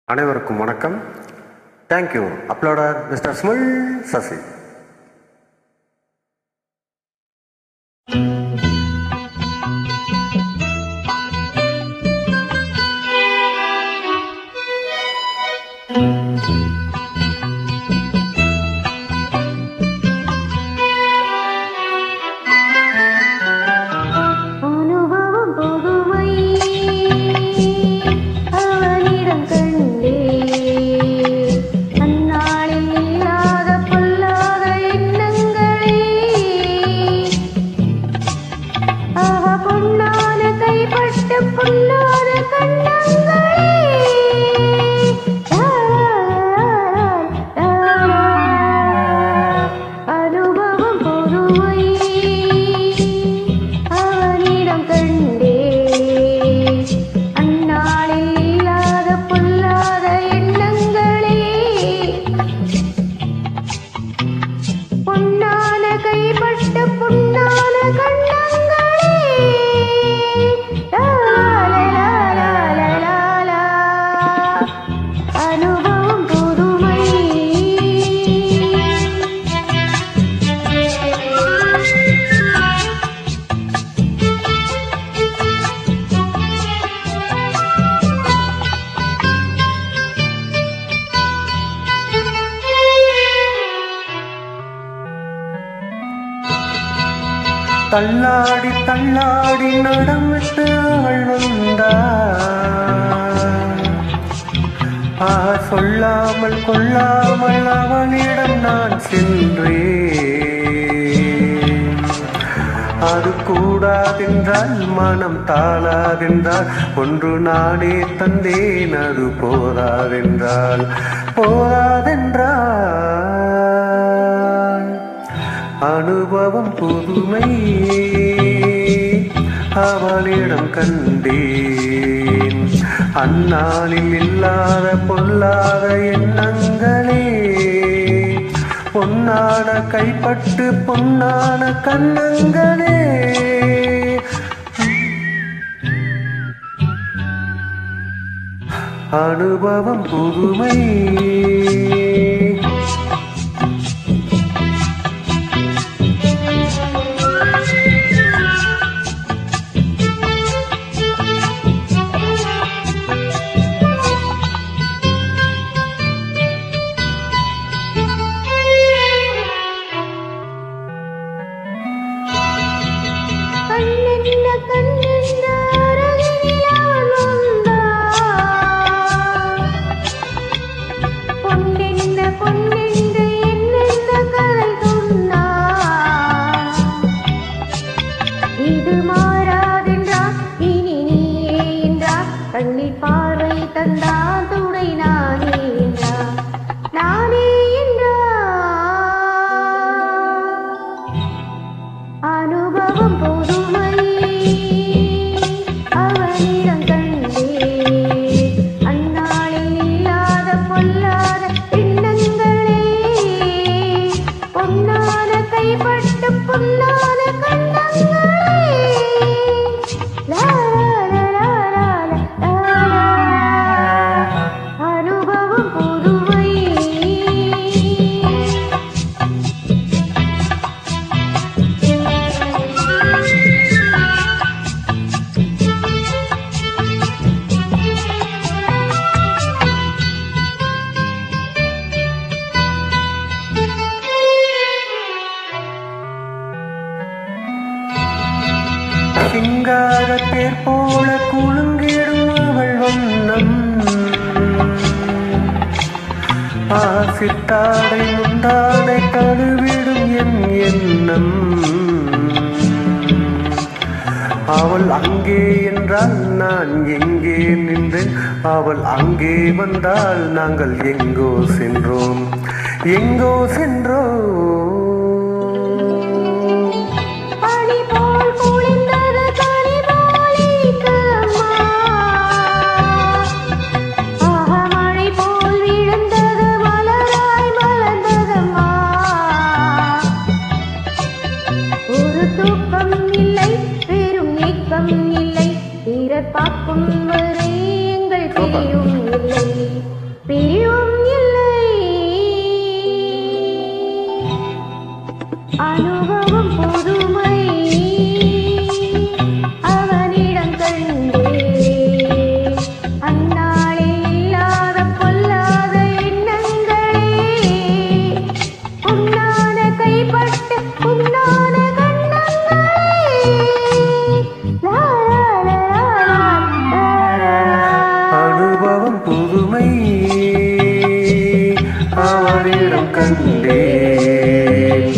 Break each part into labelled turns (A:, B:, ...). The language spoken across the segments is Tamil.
A: அனைவருக்கும் வணக்கம். தேங்க்யூ. அப்லோடர் மிஸ்டர் ஸ்மல் சசி. தள்ளாடி தள்ளாடி நடமிட்டு அவள் வந்தாள். சொல்லாமல் கொள்ளாமல் அவளிடம் நான் சென்றேன். அது கூடாதென்றால் மனம் தாளாதென்றால் ஒன்று நானே தந்தேன். அது போதாதென்றால் அனுபவம் புதுமை அவளிடம் கண்டேன். அந்நாளில் இல்லாத பொல்லாத எண்ணங்களே பொன்னான கைப்பட்டு பொன்னான கண்ணங்களே. அனுபவம் புதுமை
B: கண்ணி பார்வை தந்தா துணை நானே நானே அனுபவம் போதுமை அவனிடம் கண்டே. அந்நாளில் இல்லாத பொல்லாத எண்ணங்களே பொன்னான கைப்பட்டு பொன்னான கண்ணங்களே.
A: சிங்கார தேர் போல குலுங்கிடும் அவள் வண்ணம். சித்தாடை முந்தாடை தழுவிடும் என் எண்ணம். அவள் அங்கே என்றால் நான் எங்கே நின்றேன். அவள் அங்கே வந்தால் நாங்கள் எங்கோ சென்றோம்.
B: பார்க்கும் வரை எங்கள் தெரியும் இல்லை.
A: கண்டேன்.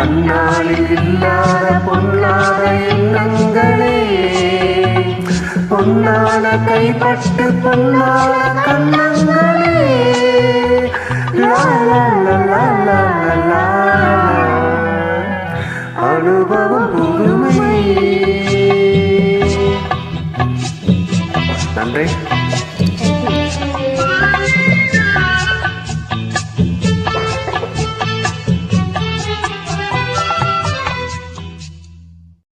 A: அந்நாளில் இல்லாத பொல்லாத எண்ணங்களே, பொன்னான கைப்பட்டு பொன்னான கண்ணங்களே.